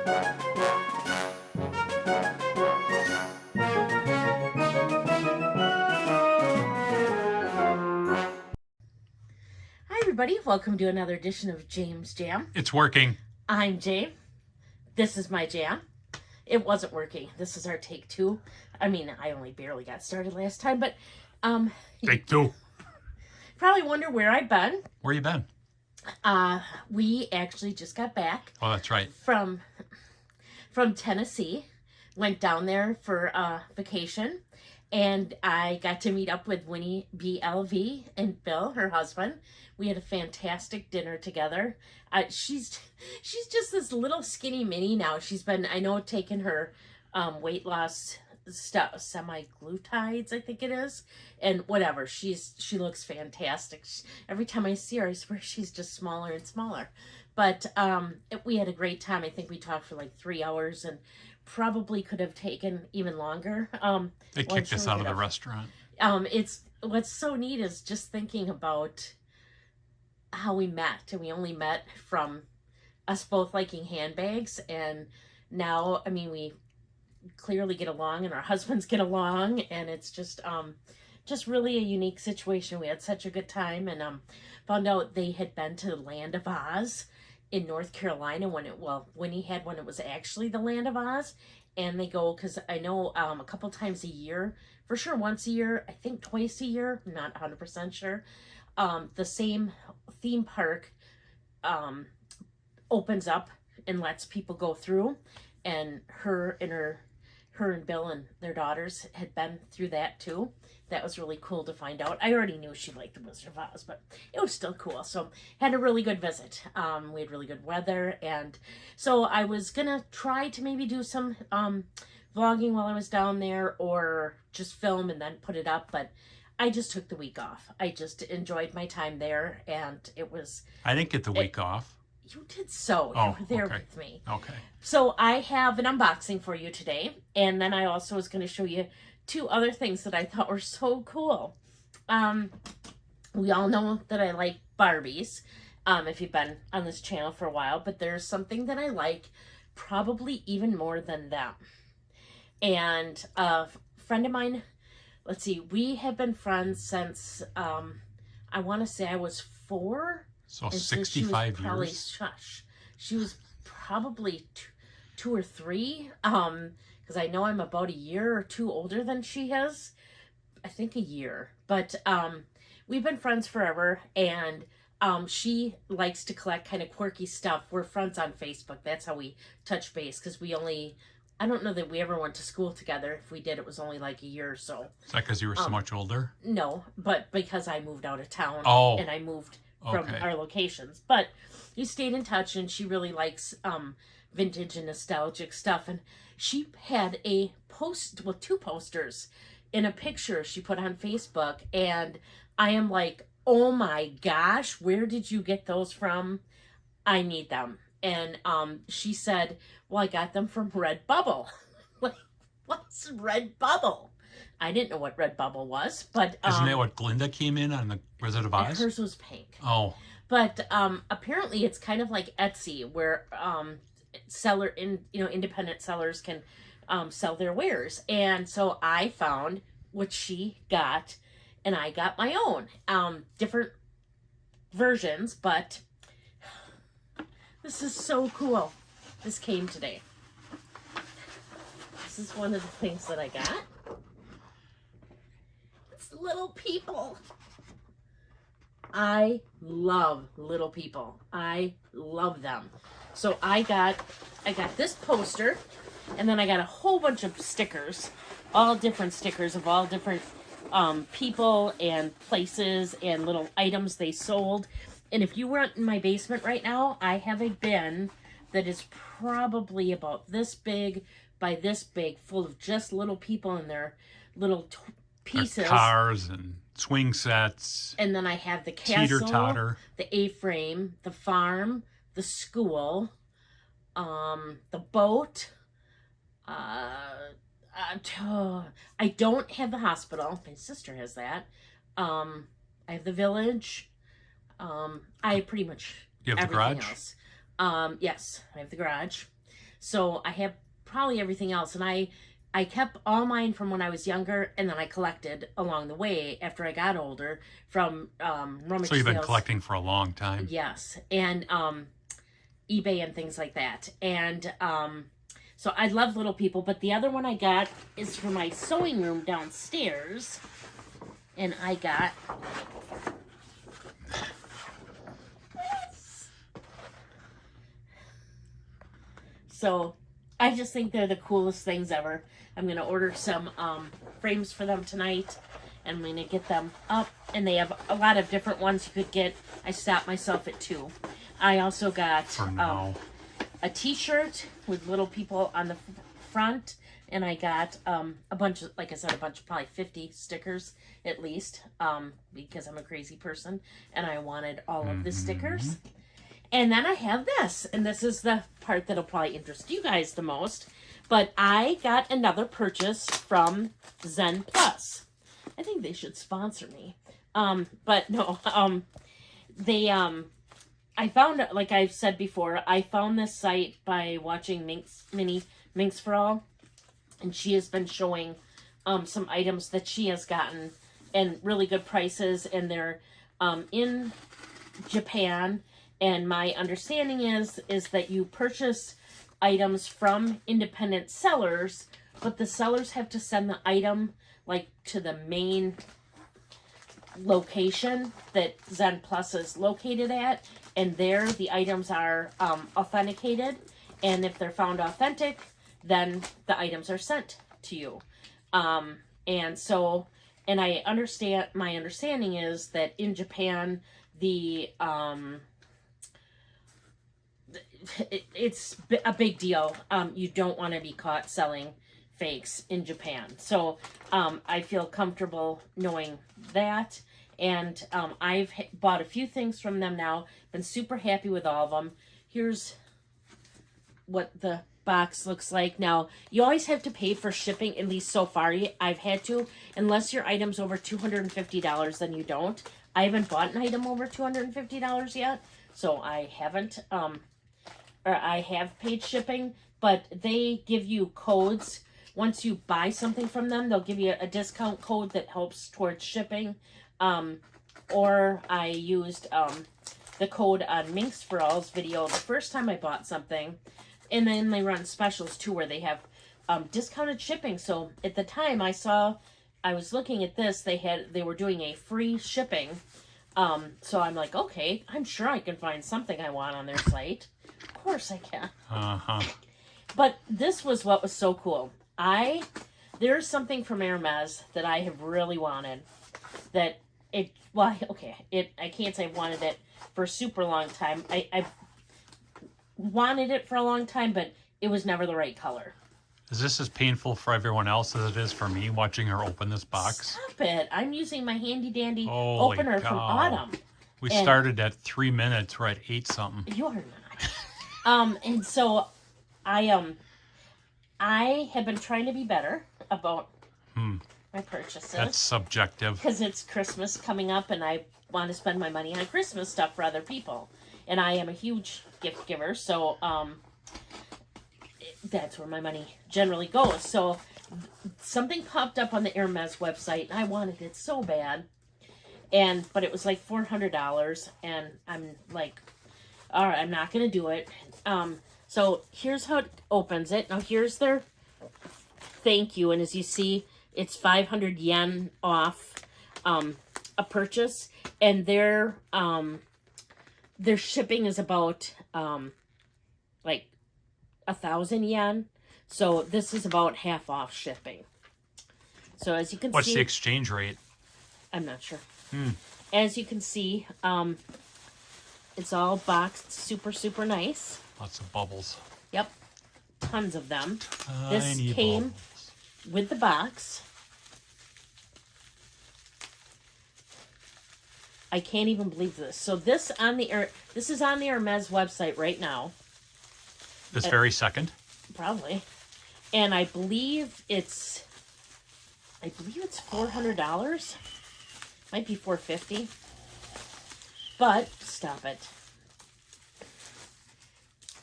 Hi everybody, welcome to another edition of James Jam. It's working. I'm Jane. This is my jam. It wasn't working. This is our take two. I mean, I only barely got started last time, but Take two. probably wonder where I've been. Where you been? We actually just got back Oh, that's right. from Tennessee. Went down there for vacation, and I got to meet up with Winnie BLV and Bill, her husband. We had a fantastic dinner together. She's just this little skinny mini now. She's been, I know, taking her weight loss stuff, semi-glutides, I think it is, and whatever. She looks fantastic. Every time I see her, I swear she's just smaller and smaller. But we had a great time. I think we talked for like 3 hours and probably could have taken even longer. They kicked us out of the restaurant. It's what's so neat is just thinking about how we met, and we only met from us both liking handbags, and now, I mean, we clearly get along, and our husbands get along, and it's just really a unique situation. We had such a good time, and found out they had been to the Land of Oz in North Carolina when he had when it was actually the Land of Oz. And they go, because I know a couple times a year, for sure once a year, I think twice a year, I'm not 100% sure, the same theme park opens up and lets people go through, and her and Bill and their daughters had been through that too. That was really cool to find out. I already knew she liked the Wizard of Oz, but it was still cool. So had a really good visit. We had really good weather, and so I was gonna try to maybe do some vlogging while I was down there, or just film and then put it up, but I just took the week off. I just enjoyed my time there, and it was... I didn't get the week off. You did so. Oh, you were there okay. with me. Okay. So I have an unboxing for you today, and then I also was going to show you 2 other things that I thought were so cool. We all know that I like Barbies, if you've been on this channel for a while, but there's something that I like probably even more than them. And a friend of mine, let's see, we have been friends since, I want to say I was 4. So 65 probably, years? She was probably 2 or 3, because I know I'm about a year or 2 older than she is. I think a year. But we've been friends forever, and she likes to collect kind of quirky stuff. We're friends on Facebook. That's how we touch base, because I don't know that we ever went to school together. If we did, it was only like a year or so. Is that because you were so much older? No, but because I moved out of town. Oh. And I moved from our locations. But we stayed in touch, and she really likes vintage and nostalgic stuff. And she had 2 posters in a picture she put on Facebook, and I am like, oh my gosh, where did you get those from? I need them. And she said, well, I got them from Redbubble. Like, what's Redbubble? I didn't know what Redbubble was, but... Isn't that what Glinda came in on the Wizard of Oz? Hers was pink. Oh. But apparently it's kind of like Etsy, where independent sellers can sell their wares. And so I found what she got, and I got my own. Different versions, but this is so cool. This came today. This is one of the things that I got. It's little people. I love little people. I love them. So I got this poster, and then I got a whole bunch of stickers, all different stickers of all different people and places and little items they sold. And if you weren't in my basement right now, I have a bin that is probably about this big by this big, full of just little people in their little pieces. Their cars and swing sets. And then I have the castle, teeter-totter, the A-frame, the farm, the school, the boat. I don't have the hospital. My sister has that. I have the village. I pretty much You have the everything garage? else. Yes, I have the garage. So I have probably everything else, and I kept all mine from when I was younger, and then I collected along the way after I got older from rummage So you've been sales. collecting for a long time. Yes, and eBay and things like that. And so I love Little People, but the other one I got is for my sewing room downstairs, and I got so I just think they're the coolest things ever. I'm gonna order some frames for them tonight, and I'm gonna get them up. And they have a lot of different ones you could get. I stopped myself at 2. I also got For now. a T-shirt with Little People on the front, and I got a bunch of, like I said, a bunch of probably 50 stickers at least, because I'm a crazy person, and I wanted all of the stickers. And then I have this, and this is the part that'll probably interest you guys the most. But I got another purchase from Zen Plus. I think they should sponsor me. But no, they I found, like I've said before, I found this site by watching Minx for All, and she has been showing some items that she has gotten and really good prices, and they're in Japan. And my understanding is that you purchase items from independent sellers, but the sellers have to send the item like to the main location that Zen Plus is located at, and there the items are authenticated, and if they're found authentic, then the items are sent to you. And so, and I understand, my understanding is that in Japan, it's a big deal. You don't want to be caught selling fakes in Japan. So I feel comfortable knowing that. And I've bought a few things from them now. Been super happy with all of them. Here's what the box looks like. Now, you always have to pay for shipping, at least so far. I've had to. Unless your item's over $250, then you don't. I haven't bought an item over $250 yet. So I haven't... or I have paid shipping, but they give you codes. Once you buy something from them, they'll give you a discount code that helps towards shipping. Or I used the code on Minx for All's video the first time I bought something. And then they run specials too where they have discounted shipping. So at the time I was looking at this, they were doing a free shipping. So I'm like, okay, I'm sure I can find something I want on their site. Of course I can. But this was what was so cool. There's something from Hermes that I have really wanted. I can't say I wanted it for a super long time. I wanted it for a long time, but it was never the right color. Is this as painful for everyone else as it is for me watching her open this box? Stop it. I'm using my handy dandy Holy opener cow. from Autumn. We started at 3 minutes. We're at 8 something. You are not. And so I have been trying to be better about my purchases. That's subjective. Because it's Christmas coming up, and I want to spend my money on Christmas stuff for other people. And I am a huge gift giver, so that's where my money generally goes. So something popped up on the Hermes website, and I wanted it so bad. But it was like $400, and I'm like, all right, I'm not going to do it. So here's how it opens it. Now here's their thank you, and as you see, it's 500 yen off a purchase, and their shipping is about like 1,000 yen. So this is about half off shipping. So as you can see, what's the exchange rate? I'm not sure. As you can see, it's all boxed super, super nice. Lots of bubbles. Yep. Tons of them. Tiny this came bubbles. with the box. I can't even believe this. So this is on the Hermes website right now. This very second? Probably. And I believe it's $400. Might be $450. But stop it.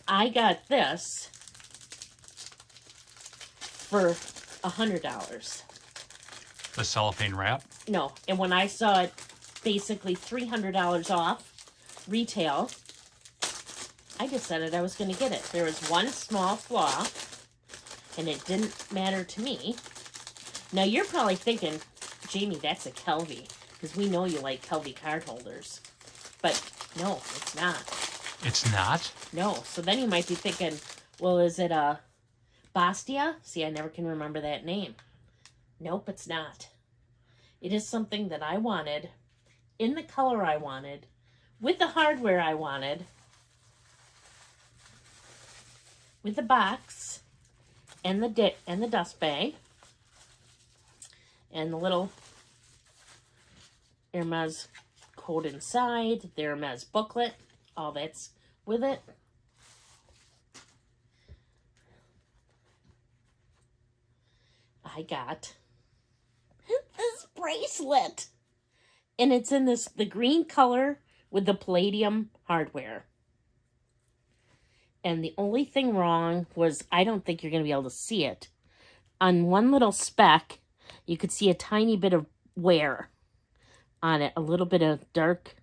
I got this for $100. The cellophane wrap? No, and when I saw it basically $300 off retail, I decided I was going to get it. There was one small flaw, and it didn't matter to me. Now, you're probably thinking, Jamie, that's a Kelvy, because we know you like Kelvy card holders. But no, it's not. It's not? No. So then you might be thinking, well, is it a Bastia? See, I never can remember that name. Nope, it's not. It is something that I wanted, in the color I wanted, with the hardware I wanted, with the box, and the dust bag, and the little Hermes code inside, the Hermes booklet, all that's with it. I got this bracelet. And it's in the green color with the palladium hardware. And the only thing wrong was, I don't think you're going to be able to see it. On one little speck, you could see a tiny bit of wear on it. A little bit of dark.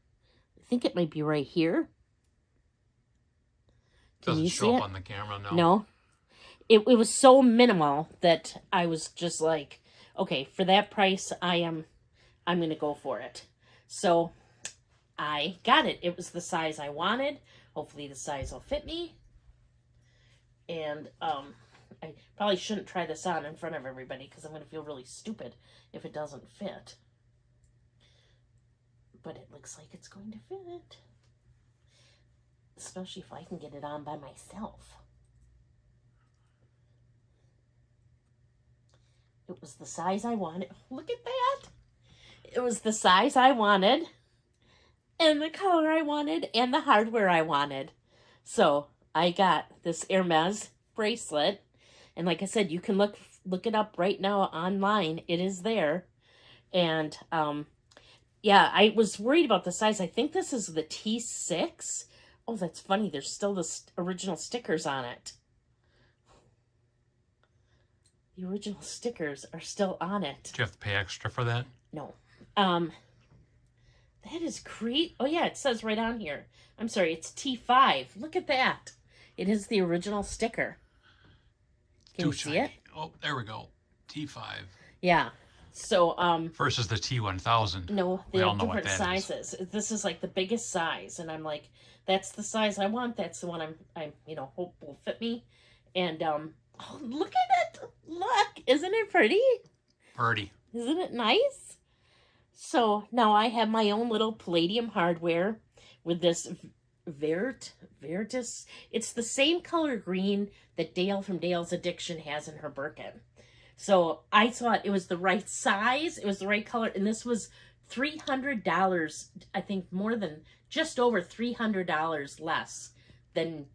I think it might be right here. Doesn't show up on the camera, no. No. It was so minimal that I was just like, okay, for that price, I'm going to go for it. So I got it. It was the size I wanted. Hopefully the size will fit me. And I probably shouldn't try this on in front of everybody because I'm going to feel really stupid if it doesn't fit. But it looks like it's going to fit. Especially if I can get it on by myself. It was the size I wanted. Look at that. It was the size I wanted, and the color I wanted, and the hardware I wanted. So I got this Hermes bracelet. And like I said, you can look it up right now online. It is there. And yeah, I was worried about the size. I think this is the T6. Oh, that's funny. There's still the original stickers on it. The original stickers are still on it. Do you have to pay extra for that? No. That is great. Oh, yeah, it says right on here. I'm sorry, it's T5. Look at that. It is the original sticker. Can you see it? Oh, there we go. T5. Yeah. So, versus the T1000. No, they We all have know what different that is. sizes. This is like the biggest size, and I'm like, that's the size I want. That's the one I'm hope will fit me. And oh, look at it! Look, isn't it pretty? Pretty. Isn't it nice? So now I have my own little palladium hardware with this Veritas. It's the same color green that Dale from Dale's Addiction has in her Birkin. So I thought it was the right size, it was the right color, and this was $300, I think just over $300 less than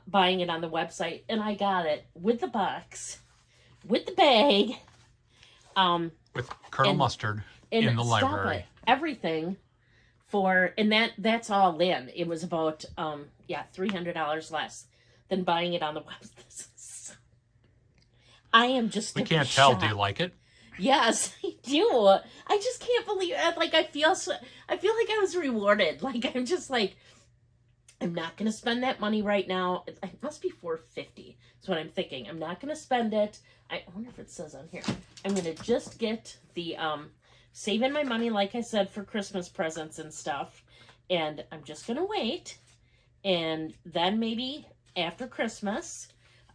buying it on the website. And I got it with the box, with the bag. With Colonel Mustard in the library. Everything for, and that's all in. It was about, $300 less than buying it on the website. I am just We can't tell. Do you like it? Yes, I do. I just can't believe it. Like, I feel like I was rewarded. Like, I'm just like, I'm not going to spend that money right now. It must be $450. That's what I'm thinking. I'm not going to spend it. I wonder if it says on here. I'm going to just get the, saving my money, like I said, for Christmas presents and stuff. And I'm just going to wait. And then maybe after Christmas,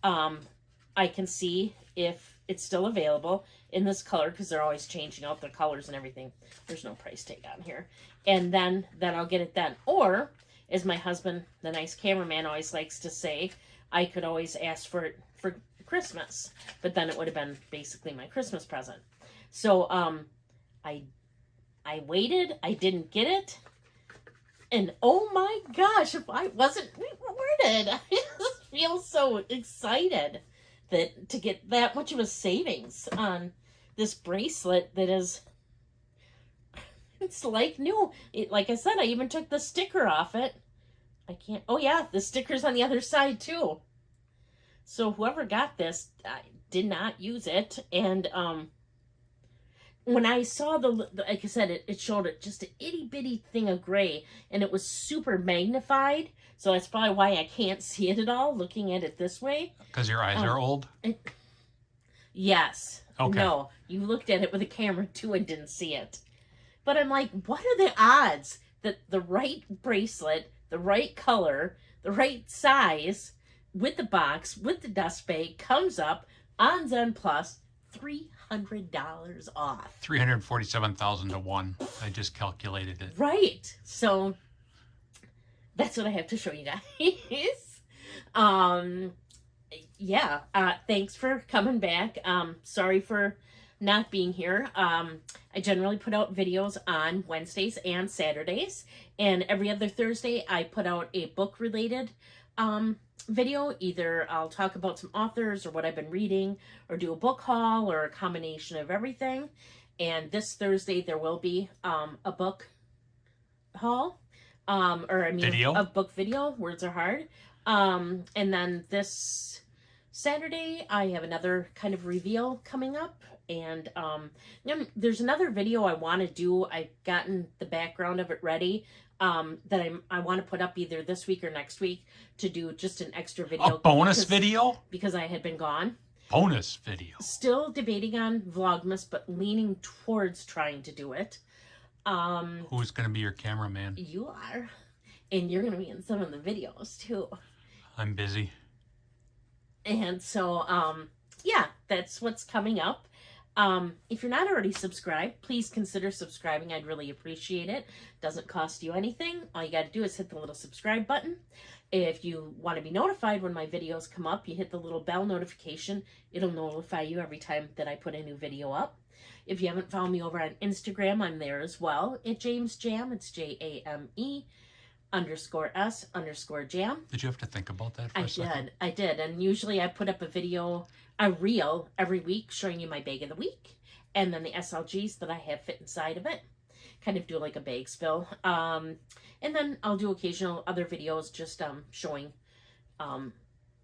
I can see if it's still available in this color, because they're always changing out the colors and everything. There's no price tag on here. And then I'll get it then. Or, as my husband, the nice cameraman, always likes to say, I could always ask for it for Christmas. But then it would have been basically my Christmas present. So, I waited. I didn't get it. And oh my gosh, if I wasn't rewarded, I just feel so excited to get that much of a savings on this bracelet that is, it's like new. Like I said, I even took the sticker off it. I can't, oh yeah, the sticker's on the other side too. So whoever got this did not use it. And when I saw like I said, it showed it just an itty bitty thing of gray, and it was super magnified. So that's probably why I can't see it at all looking at it this way. Because your eyes are old? Yes. Okay. No, you looked at it with a camera too and didn't see it. But I'm like, what are the odds that the right bracelet, the right color, the right size, with the box, with the dust bag, comes up on Zen Plus, $300 off. 347,000 to 1. I just calculated it. Right. So that's what I have to show you guys. Yeah. Thanks for coming back. Sorry for not being here. I generally put out videos on Wednesdays and Saturdays, and every other Thursday I put out a book related video. Either I'll talk about some authors or what I've been reading, or do a book haul, or a combination of everything. And this Thursday there will be a book haul, Video? a book video. Words are hard. And then this Saturday I have another kind of reveal coming up. And there's another video I want to do. I've gotten the background of it ready, that I want to put up either this week or next week, to do just an extra video. A bonus video? Because I had been gone. Bonus video. Still debating on Vlogmas, but leaning towards trying to do it. Who's going to be your cameraman? You are. And you're going to be in some of the videos too. I'm busy. And so, yeah, that's what's coming up. If you're not already subscribed, please consider subscribing. I'd really appreciate it. Doesn't cost you anything. All you got to do is hit the little subscribe button. If you want to be notified when my videos come up, you hit the little bell notification. It'll notify you every time that I put a new video up. If you haven't found me over on Instagram, I'm there as well. At James Jam. It's JAME_S_Jam. Did you have to think about that for a second? I did. And usually I put up a reel every week showing you my bag of the week, and then the SLGs that I have fit inside of it. Kind of do like a bag spill. And then I'll do occasional other videos just showing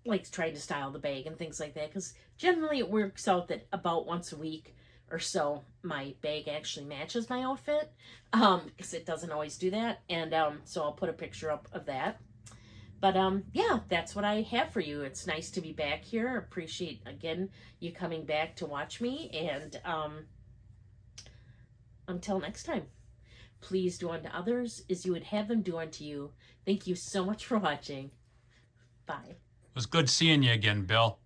like trying to style the bag and things like that, because generally it works out that about once a week or so my bag actually matches my outfit, because it doesn't always do that. And so I'll put a picture up of that. But yeah, that's what I have for you. It's nice to be back here. Appreciate, again, you coming back to watch me. And until next time, please do unto others as you would have them do unto you. Thank you so much for watching. Bye. It was good seeing you again, Bill.